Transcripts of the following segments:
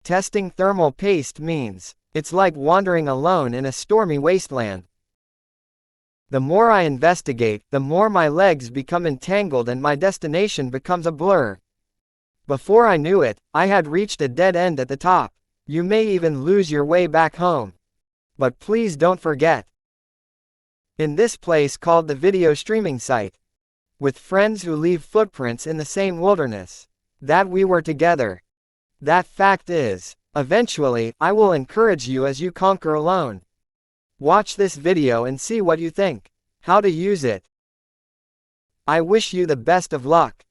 testing thermal paste means. It's like wandering alone in a stormy wasteland. The more I investigate, the more my legs become entangled and my destination becomes a blur. Before I knew it, I had reached a dead end at the top. You may even lose your way back home. But please don't forget. In this place called the video streaming site, with friends who leave footprints in the same wilderness, that we were together. That fact is, eventually, I will encourage you as you conquer alone. Watch this video and see what you think. How to use it. I wish you the best of luck.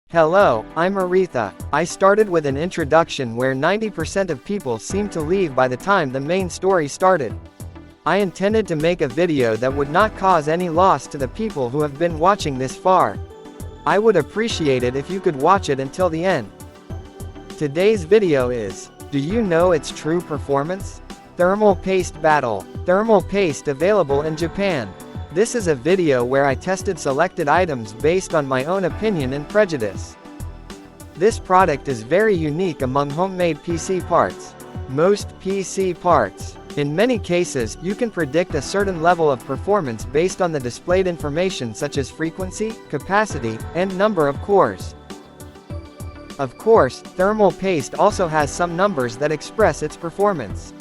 Hello, I'm Aretha. I started with an introduction where 90% of people seem to leave by the time the main story started. I intended to make a video that would not cause any loss to the people who have been watching this far. I would appreciate it if you could watch it until the end. Today's video is, do you know its true performance? Thermal paste battle. Thermal paste available in Japan. This is a video where I tested selected items based on my own opinion and prejudice. This product is very unique among homemade PC parts. Most PC parts. In many cases, you can predict a certain level of performance based on the displayed information such as frequency, capacity, and number of cores. Of course, thermal paste also has some numbers that express its performance.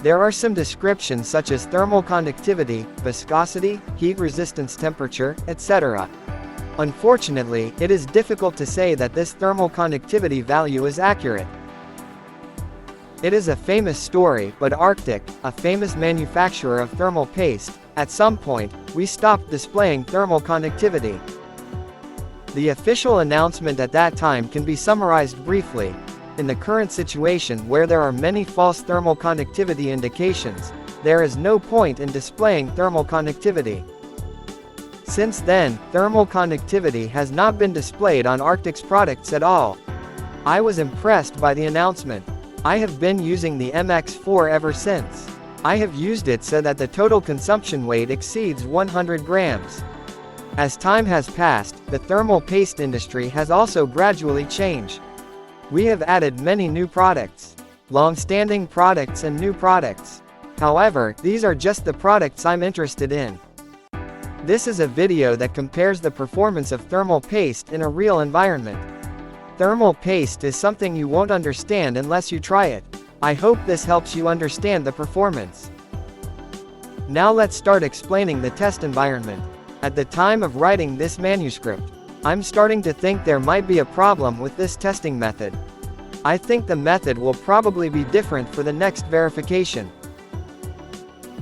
There are some descriptions such as thermal conductivity, viscosity, heat resistance, temperature, etc. Unfortunately, it is difficult to say that this thermal conductivity value is accurate. It is a famous story, but Arctic, a famous manufacturer of thermal paste, at some point, we stopped displaying thermal conductivity. The official announcement at that time can be summarized briefly. In the current situation where there are many false thermal conductivity indications, there is no point in displaying thermal conductivity. Since then, thermal conductivity has not been displayed on Arctic's products at all. I was impressed by the announcement. I have been using the MX4 ever since. I have used it so that the total consumption weight exceeds 100 grams. As time has passed, the thermal paste industry has also gradually changed. We have added many new products, long-standing products and new products. However, these are just the products I'm interested in. This is a video that compares the performance of thermal paste in a real environment. Thermal paste is something you won't understand unless you try it. I hope this helps you understand the performance. Now let's start explaining the test environment. At the time of writing this manuscript, I'm starting to think there might be a problem with this testing method. I think the method will probably be different for the next verification.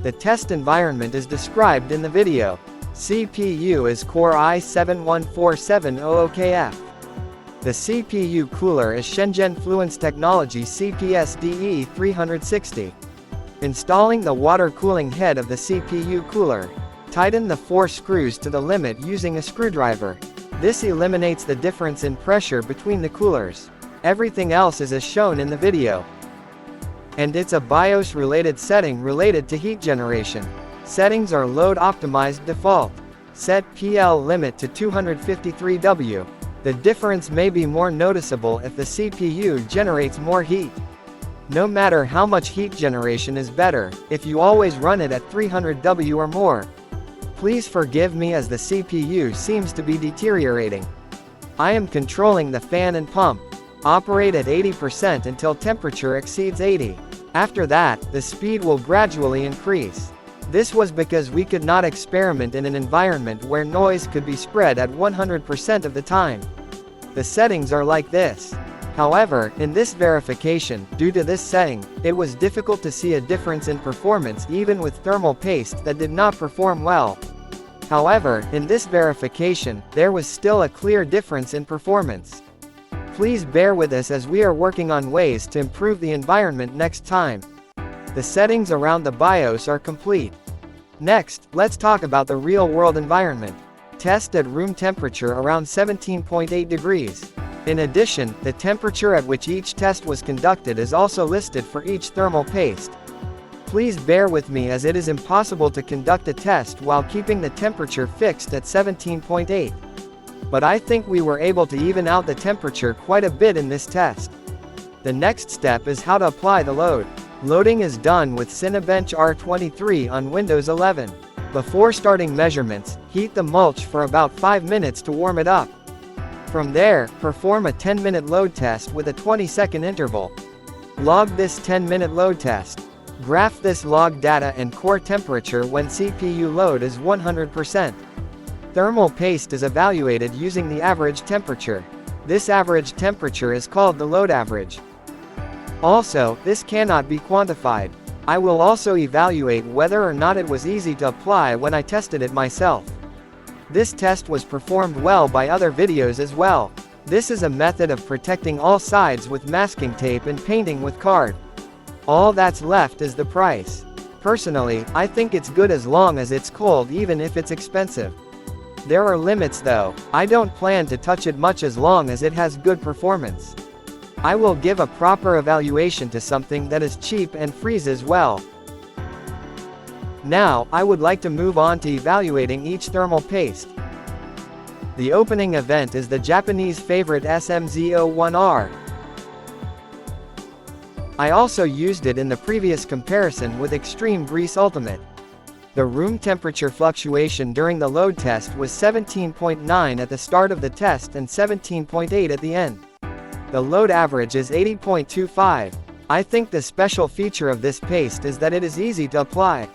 The test environment is described in the video. CPU is Core i7-14700KF. The CPU cooler is Shenzhen Fluence Technology CPS-DE 360. Installing the water cooling head of the CPU cooler. Tighten the 4 screws to the limit using a screwdriver. This eliminates the difference in pressure between the coolers. Everything else is as shown in the video. And it's a BIOS-related setting related to heat generation. Settings are load optimized default. Set PL limit to 253 W. The difference may be more noticeable if the CPU generates more heat. No matter how much heat generation is better, if you always run it at 300 W or more. Please forgive me as the CPU seems to be deteriorating. I am controlling the fan and pump. Operate at 80% until temperature exceeds 80. After that, the speed will gradually increase. This was because we could not experiment in an environment where noise could be spread at 100% of the time. The settings are like this. However, in this verification, due to this setting, it was difficult to see a difference in performance even with thermal paste that did not perform well. However, in this verification, there was still a clear difference in performance. Please bear with us as we are working on ways to improve the environment next time. The settings around the BIOS are complete. Next, let's talk about the real-world environment. Test at room temperature around 17.8 degrees. In addition, the temperature at which each test was conducted is also listed for each thermal paste. Please bear with me as it is impossible to conduct a test while keeping the temperature fixed at 17.8. but I think we were able to even out the temperature quite a bit in this test. The next step is how to apply the load. Loading is done with Cinebench R23 on Windows 11. Before starting measurements, heat the mulch for about 5 minutes to warm it up. From there, perform a 10-minute load test with a 20-second interval. Log this 10-minute load test. Graph this log data and core temperature when CPU load is 100%. Thermal paste is evaluated using the average temperature. This average temperature is called the load average. Also, this cannot be quantified. I will also evaluate whether or not it was easy to apply when I tested it myself. This test was performed well by other videos as well. This is a method of protecting all sides with masking tape and painting with card. All that's left is the price. Personally, I think it's good as long as it's cold even if it's expensive. There are limits though. I don't plan to touch it much as long as it has good performance. I will give a proper evaluation to something that is cheap and freezes well. Now, I would like to move on to evaluating each thermal paste. The opening event is the Japanese favorite SMZ01R. I also used it in the previous comparison with Extreme Grease Ultimate. The room temperature fluctuation during the load test was 17.9 at the start of the test and 17.8 at the end. The load average is 80.25. I think the special feature of this paste is that it is easy to apply.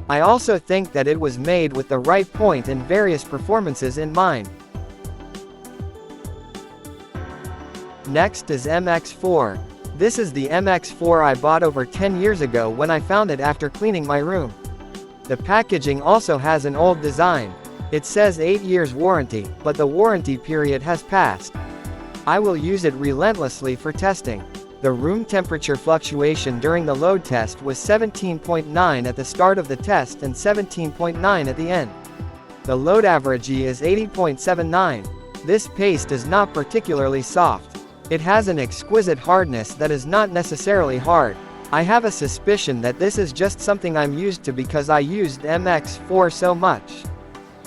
I also think that it was made with the right point and various performances in mind. Next is MX4. This is the MX4 I bought over 10 years ago when I found it after cleaning my room. The packaging also has an old design. It says 8 years warranty, but the warranty period has passed. I will use it relentlessly for testing. The room temperature fluctuation during the load test was 17.9 at the start of the test and 17.9 at the end. The load average is 80.79. This paste is not particularly soft. It has an exquisite hardness that is not necessarily hard. I have a suspicion that this is just something I'm used to because I used MX4 so much.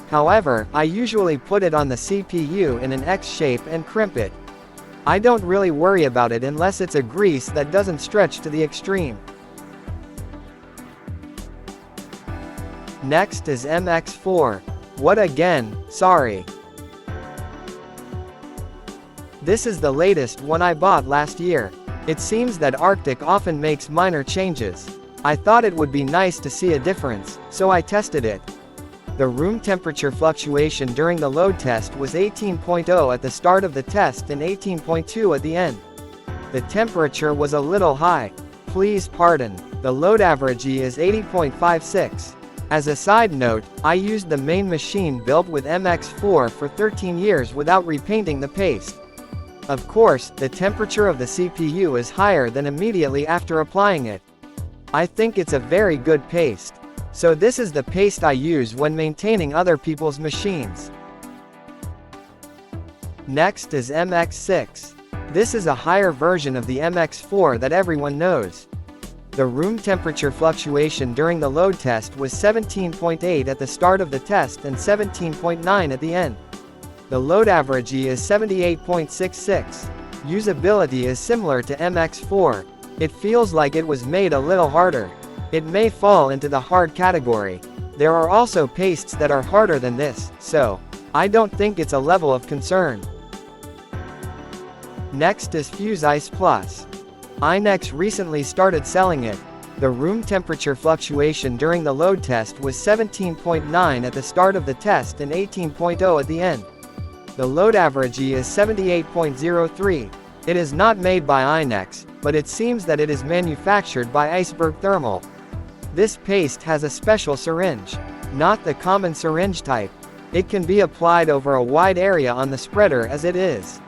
However, I usually put it on the CPU in an X shape and crimp it. I don't really worry about it unless it's a grease that doesn't stretch to the extreme. Next is MX4. What again, sorry. This is the latest one I bought last year. It seems that Arctic often makes minor changes. I thought it would be nice to see a difference, so I tested it. The room temperature fluctuation during the load test was 18.0 at the start of the test and 18.2 at the end. The temperature was a little high. Please pardon. The load average is 80.56. As a side note, I used the main machine built with MX4 for 13 years without repainting the paste. Of course, the temperature of the CPU is higher than immediately after applying it. I think it's a very good paste. So this is the paste I use when maintaining other people's machines. Next is MX6. This is a higher version of the MX4 that everyone knows. The room temperature fluctuation during the load test was 17.8 at the start of the test and 17.9 at the end. The load average is 78.66. Usability is similar to MX4. It feels like it was made a little harder. It may fall into the hard category. There are also pastes that are harder than this, so I don't think it's a level of concern. Next is FUZEicePlus. INEX recently started selling it. The room temperature fluctuation during the load test was 17.9 at the start of the test and 18.0 at the end. The load average is 78.03. It is not made by INEX, but it seems that it is manufactured by Iceberg Thermal. This paste has a special syringe, not the common syringe type. It can be applied over a wide area on the spreader as it is.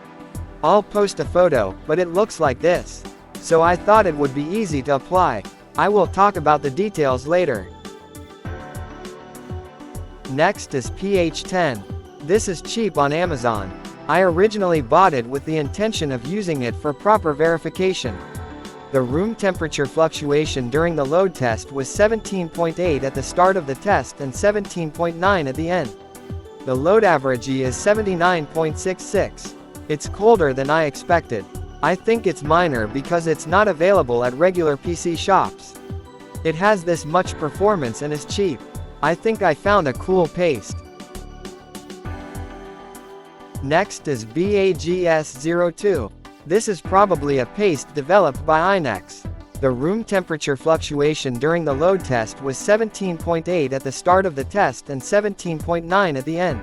I'll post a photo, but it looks like this. So I thought it would be easy to apply. I will talk about the details later. Next is PH10. This is cheap on Amazon. I originally bought it with the intention of using it for proper verification. The room temperature fluctuation during the load test was 17.8 at the start of the test and 17.9 at the end. The load average is 79.66. It's colder than I expected. I think it's minor because it's not available at regular PC shops. It has this much performance and is cheap. I think I found a cool paste. Next is BAGS02. This is probably a paste developed by Inex. The room temperature fluctuation during the load test was 17.8 at the start of the test and 17.9 at the end.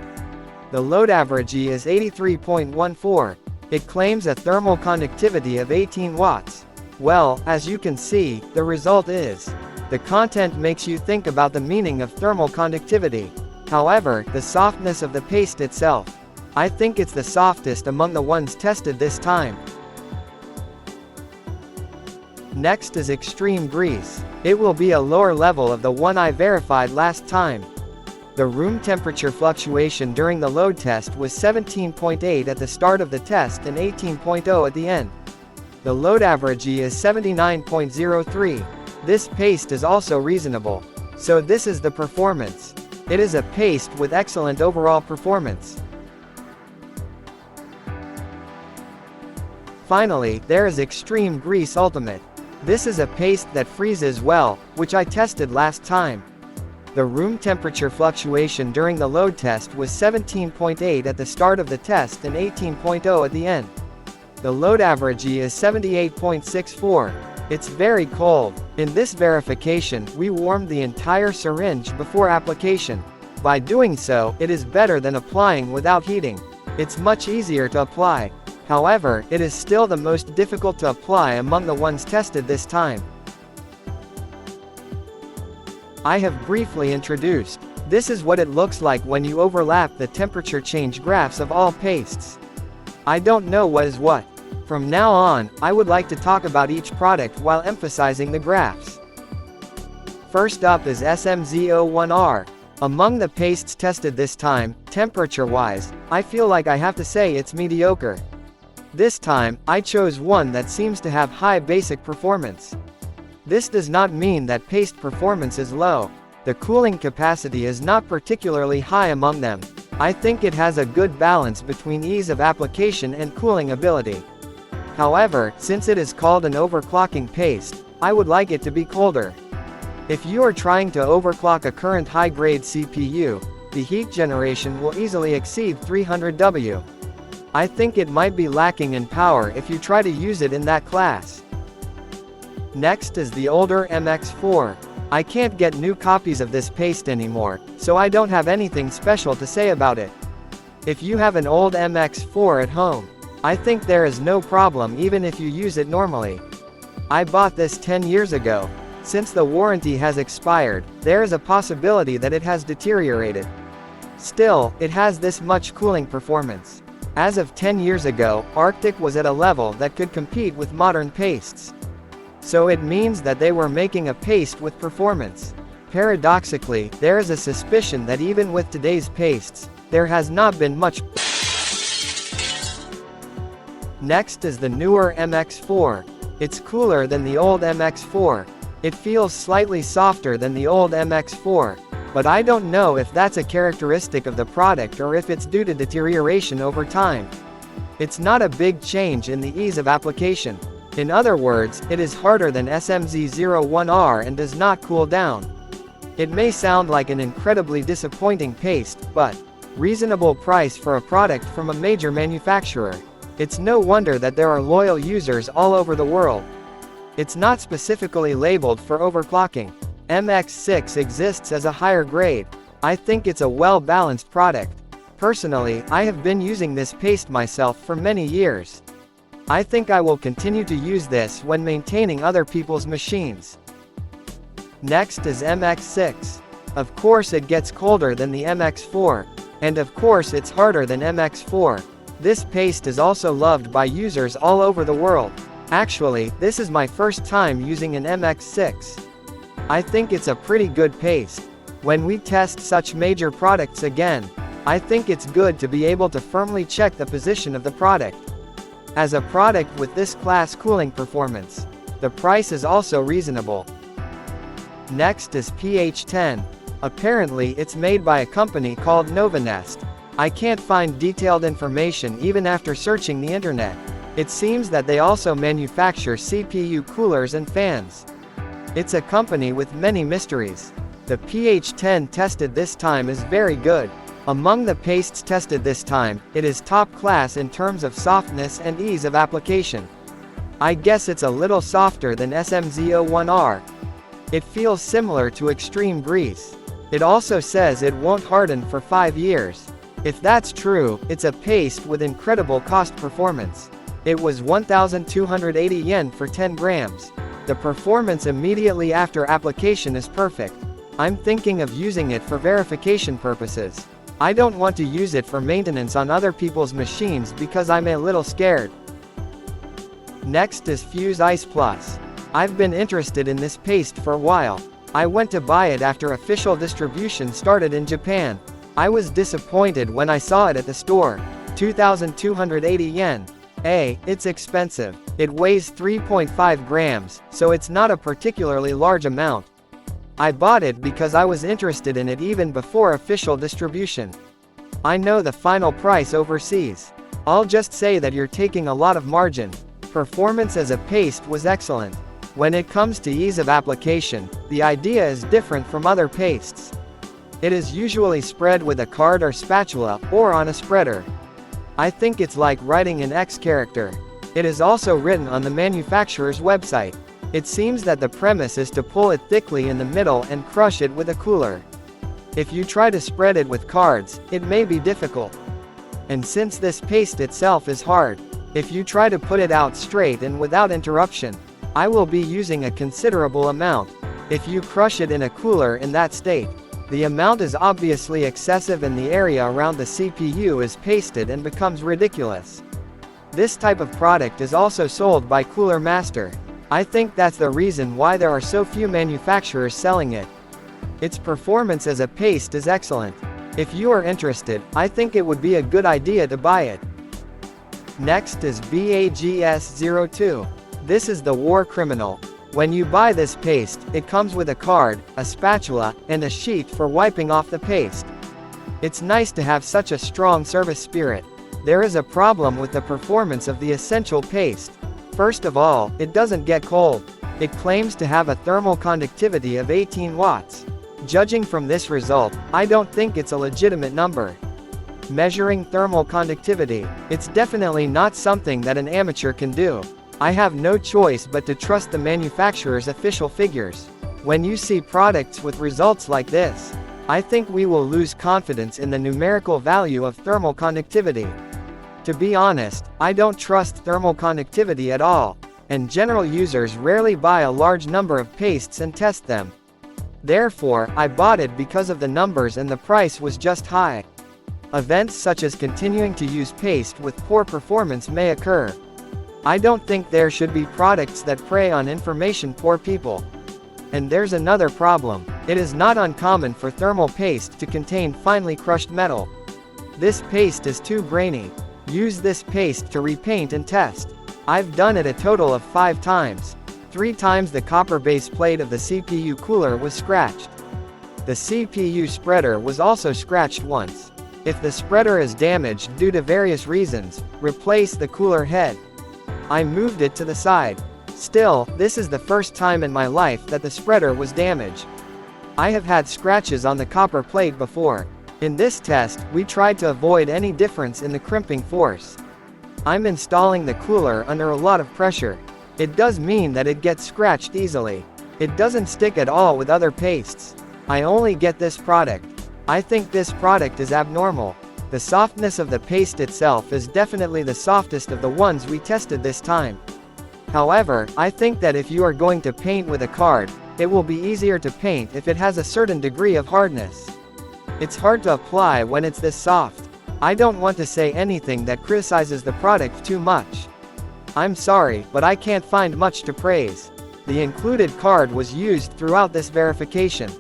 The load average is 83.14. It claims a thermal conductivity of 18 watts. Well, as you can see, the result is. The content makes you think about the meaning of thermal conductivity. However, the softness of the paste itself. I think it's the softest among the ones tested this time. Next is Extreme Grease. It will be a lower level of the one I verified last time. The room temperature fluctuation during the load test was 17.8 at the start of the test and 18.0 at the end. The load average is 79.03. This paste is also reasonable. So this is the performance. It is a paste with excellent overall performance. Finally, there is Extreme Grease Ultimate. This is a paste that freezes well, which I tested last time. The room temperature fluctuation during the load test was 17.8 at the start of the test and 18.0 at the end. The load average is 78.64. It's very cold. In this verification, we warmed the entire syringe before application. By doing so, it is better than applying without heating. It's much easier to apply. However, it is still the most difficult to apply among the ones tested this time. I have briefly introduced. This is what it looks like when you overlap the temperature change graphs of all pastes. I don't know what is what. From now on, I would like to talk about each product while emphasizing the graphs. First up is SMZ01R. Among the pastes tested this time, temperature-wise, I feel like I have to say it's mediocre. This time, I chose one that seems to have high basic performance. This does not mean that paste performance is low. The cooling capacity is not particularly high among them. I think it has a good balance between ease of application and cooling ability. However, since it is called an overclocking paste, I would like it to be colder. If you are trying to overclock a current high-grade CPU, the heat generation will easily exceed 300W. I think it might be lacking in power if you try to use it in that class. Next is the older MX4. I can't get new copies of this paste anymore, so I don't have anything special to say about it. If you have an old MX4 at home, I think there is no problem even if you use it normally. I bought this 10 years ago. Since the warranty has expired, there is a possibility that it has deteriorated. Still, it has this much cooling performance. As of 10 years ago, Arctic was at a level that could compete with modern pastes. So it means that they were making a paste with performance. Paradoxically, there is a suspicion that even with today's pastes, there has not been much. Next is the newer MX4. It's cooler than the old MX4. It feels slightly softer than the old MX4. But I don't know if that's a characteristic of the product or if it's due to deterioration over time. It's not a big change in the ease of application. In other words, it is harder than SMZ01R and does not cool down. It may sound like an incredibly disappointing paste, but reasonable price for a product from a major manufacturer. It's no wonder that there are loyal users all over the world. It's not specifically labeled for overclocking. MX6 exists as a higher grade. I think it's a well-balanced product. Personally, I have been using this paste myself for many years. I think I will continue to use this when maintaining other people's machines. Next is MX6. Of course it gets colder than the MX4. And of course it's harder than MX4. This paste is also loved by users all over the world. Actually, this is my first time using an MX6. I think it's a pretty good paste. When we test such major products again, I think it's good to be able to firmly check the position of the product. As a product with this class cooling performance, the price is also reasonable. Next is PH10. Apparently it's made by a company called Novanest. I can't find detailed information even after searching the internet. It seems that they also manufacture CPU coolers and fans. It's a company with many mysteries. The PH10 tested this time is very good. Among the pastes tested this time, it is top class in terms of softness and ease of application. I guess it's a little softer than SMZ01R. It feels similar to Extreme Grease. It also says it won't harden for 5 years. If that's true, it's a paste with incredible cost performance. It was 1,280 yen for 10 grams. The performance immediately after application is perfect. I'm thinking of using it for verification purposes. I don't want to use it for maintenance on other people's machines because I'm a little scared. Next is FUZEicePlus. I've been interested in this paste for a while. I went to buy it after official distribution started in Japan. I was disappointed when I saw it at the store. 2,280 yen. It's expensive. It weighs 3.5 grams, so it's not a particularly large amount. I bought it because I was interested in it even before official distribution. I know the final price overseas. I'll just say that you're taking a lot of margin. Performance as a paste was excellent. When it comes to ease of application, the idea is different from other pastes. It is usually spread with a card or spatula, or on a spreader. I think it's like writing an X character. It is also written on the manufacturer's website. It seems that the premise is to pull it thickly in the middle and crush it with a cooler. If you try to spread it with cards, it may be difficult. And since this paste itself is hard, if you try to put it out straight and without interruption, I will be using a considerable amount. If you crush it in a cooler in that state, the amount is obviously excessive and the area around the CPU is pasted and becomes ridiculous. This type of product is also sold by Cooler Master. I think that's the reason why there are so few manufacturers selling it. Its performance as a paste is excellent. If you are interested, I think it would be a good idea to buy it. Next is BAGS02. This is the war criminal. When you buy this paste, it comes with a card, a spatula, and a sheet for wiping off the paste. It's nice to have such a strong service spirit. There is a problem with the performance of the essential paste. First of all, it doesn't get cold. It claims to have a thermal conductivity of 18 watts. Judging from this result, I don't think it's a legitimate number. Measuring thermal conductivity, it's definitely not something that an amateur can do. I have no choice but to trust the manufacturer's official figures. When you see products with results like this, I think we will lose confidence in the numerical value of thermal conductivity. To be honest, I don't trust thermal conductivity at all, and general users rarely buy a large number of pastes and test them. Therefore, I bought it because of the numbers and the price was just high. Events such as continuing to use paste with poor performance may occur. I don't think there should be products that prey on information-poor people. And there's another problem. It is not uncommon for thermal paste to contain finely crushed metal. This paste is too grainy. Use this paste to repaint and test. I've done it a total of 5 times. 3 times the copper base plate of the CPU cooler was scratched. The CPU spreader was also scratched once. If the spreader is damaged due to various reasons, replace the cooler head. I moved it to the side. Still, this is the first time in my life that the spreader was damaged. I have had scratches on the copper plate before. In this test, we tried to avoid any difference in the crimping force. I'm installing the cooler under a lot of pressure. It does mean that it gets scratched easily. It doesn't stick at all with other pastes. I only get this product. I think this product is abnormal. The softness of the paste itself is definitely the softest of the ones we tested this time. However, I think that if you are going to paint with a card, it will be easier to paint if it has a certain degree of hardness. It's hard to apply when it's this soft. I don't want to say anything that criticizes the product too much. I'm sorry, but I can't find much to praise. The included card was used throughout this verification.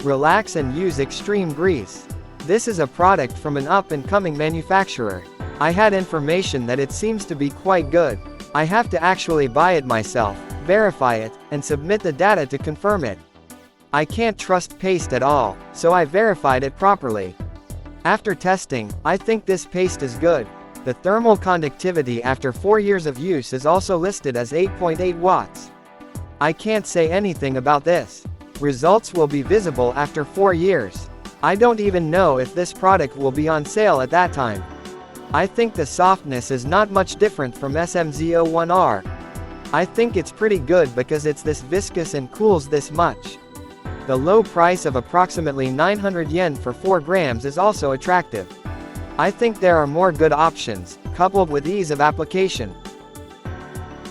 Relax and use Extreme Grease. This is a product from an up-and-coming manufacturer. I had information that it seems to be quite good. I have to actually buy it myself, verify it, and submit the data to confirm it. I can't trust paste at all, so I verified it properly. After testing, I think this paste is good. The thermal conductivity after 4 years of use is also listed as 8.8 watts. I can't say anything about this. Results will be visible after 4 years. I don't even know if this product will be on sale at that time. I think the softness is not much different from SMZ01R. I think it's pretty good because it's this viscous and cools this much. The low price of approximately 900 yen for 4 grams is also attractive. I think there are more good options, coupled with ease of application.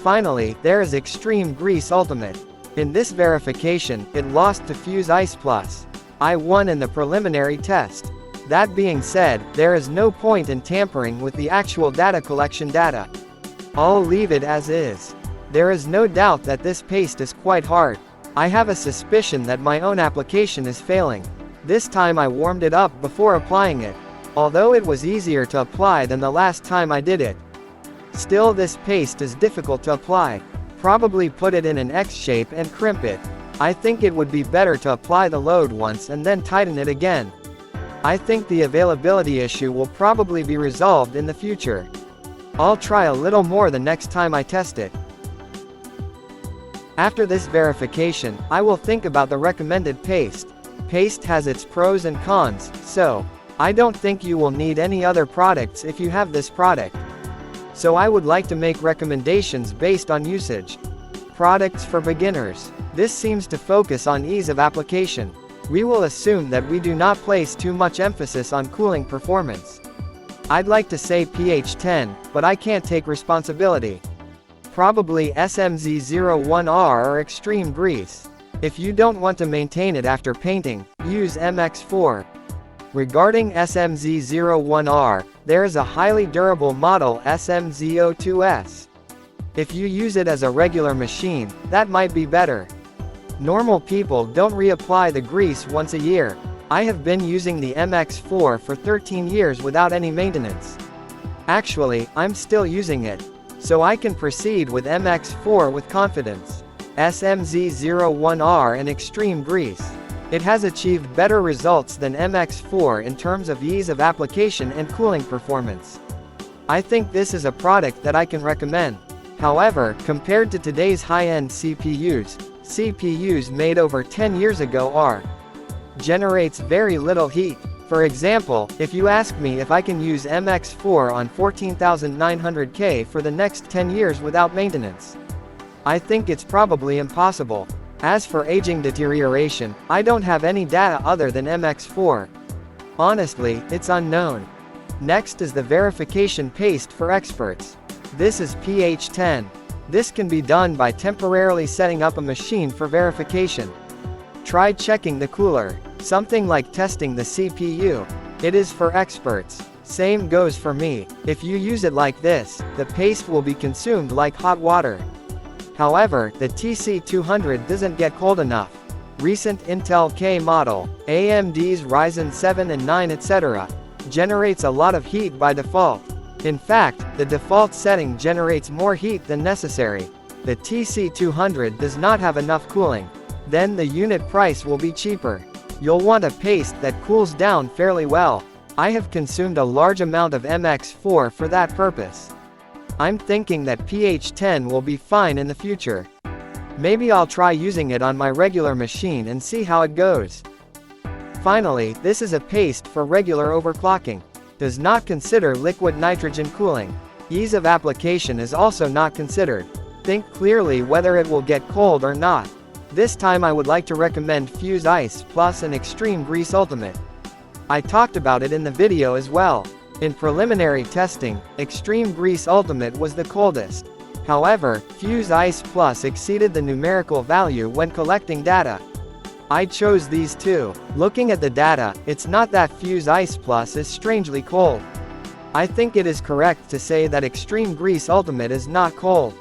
Finally, there is Extreme Grease Ultimate. In this verification, it lost to FUZEicePlus. I won in the preliminary test. That being said, there is no point in tampering with the actual data collection data. I'll leave it as is. There is no doubt that this paste is quite hard. I have a suspicion that my own application is failing. This time I warmed it up before applying it, although it was easier to apply than the last time I did it. Still, this paste is difficult to apply. Probably put it in an X shape and crimp it. I think it would be better to apply the load once and then tighten it again. I think the availability issue will probably be resolved in the future. I'll try a little more the next time I test it. After this verification, I will think about the recommended paste. Paste has its pros and cons, so I don't think you will need any other products if you have this product. So I would like to make recommendations based on usage. Products for beginners. This seems to focus on ease of application. We will assume that we do not place too much emphasis on cooling performance. I'd like to say pH10, but I can't take responsibility. Probably SMZ01R or Extreme Grease. If you don't want to maintain it after painting, use MX4. Regarding SMZ01R, there is a highly durable model SMZ02S. If you use it as a regular machine, that might be better. Normal people don't reapply the grease once a year. I have been using the MX4 for 13 years without any maintenance. Actually, I'm still using it, so I can proceed with MX4 with confidence. SMZ01R and Extreme Grease. It has achieved better results than MX4 in terms of ease of application and cooling performance. I think this is a product that I can recommend. However, compared to today's high-end CPUs made over 10 years ago generates very little heat. For example, if you ask me if I can use MX4 on 14900K for the next 10 years without maintenance, I think it's probably impossible. As for aging deterioration, I don't have any data other than MX4. Honestly, it's unknown. Next is the verification paste for experts. This is pH10. This can be done by temporarily setting up a machine for verification. Try checking the cooler. Something like testing the CPU. It is for experts. Same goes for me. If you use it like this, the paste will be consumed like hot water. However, the TC200 doesn't get cold enough. Recent Intel K model, AMD's Ryzen 7 and 9 etc. generates a lot of heat by default. In fact, the default setting generates more heat than necessary. The TC200 does not have enough cooling. Then the unit price will be cheaper. You'll want a paste that cools down fairly well. I have consumed a large amount of MX4 for that purpose. I'm thinking that pH10 will be fine in the future. Maybe I'll try using it on my regular machine and see how it goes. Finally, this is a paste for regular overclocking. Does not consider liquid nitrogen cooling. Ease of application is also not considered. Think clearly whether it will get cold or not. This time I would like to recommend FUZEicePlus and Extreme Grease Ultimate. I talked about it in the video as well. In preliminary testing, Extreme Grease Ultimate was the coldest. However, FUZEicePlus exceeded the numerical value when collecting data. I chose these two. Looking at the data, it's not that FUZEicePlus is strangely cold. I think it is correct to say that Extreme Grease Ultimate is not cold.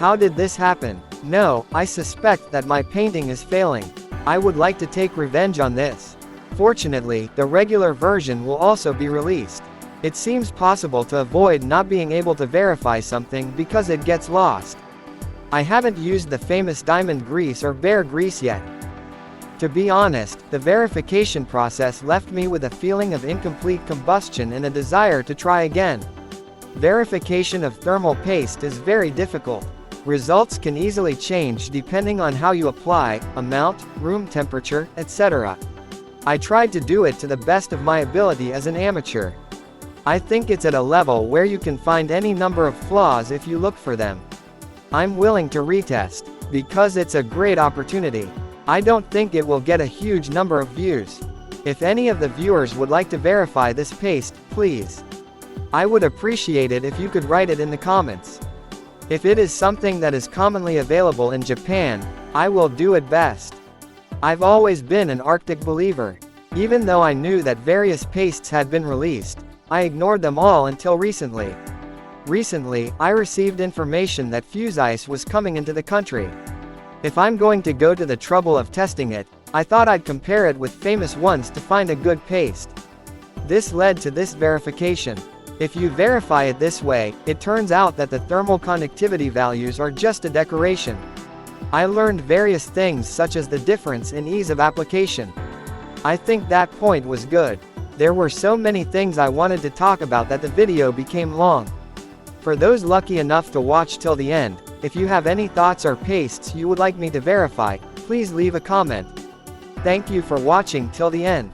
How did this happen? No, I suspect that my painting is failing. I would like to take revenge on this. Fortunately, the regular version will also be released. It seems possible to avoid not being able to verify something because it gets lost. I haven't used the famous diamond grease or bear grease yet. To be honest, the verification process left me with a feeling of incomplete combustion and a desire to try again. Verification of thermal paste is very difficult. Results can easily change depending on how you apply, amount, room temperature, etc. I tried to do it to the best of my ability as an amateur. I think it's at a level where you can find any number of flaws if you look for them. I'm willing to retest, because it's a great opportunity. I don't think it will get a huge number of views. If any of the viewers would like to verify this paste, please. I would appreciate it if you could write it in the comments. If it is something that is commonly available in Japan, I will do it best. I've always been an Arctic believer. Even though I knew that various pastes had been released, I ignored them all until recently. Recently, I received information that FUZEice was coming into the country. If I'm going to go to the trouble of testing it, I thought I'd compare it with famous ones to find a good paste. This led to this verification. If you verify it this way, it turns out that the thermal conductivity values are just a decoration. I learned various things such as the difference in ease of application. I think that point was good. There were so many things I wanted to talk about that the video became long. For those lucky enough to watch till the end, if you have any thoughts or pastes you would like me to verify, please leave a comment. Thank you for watching till the end.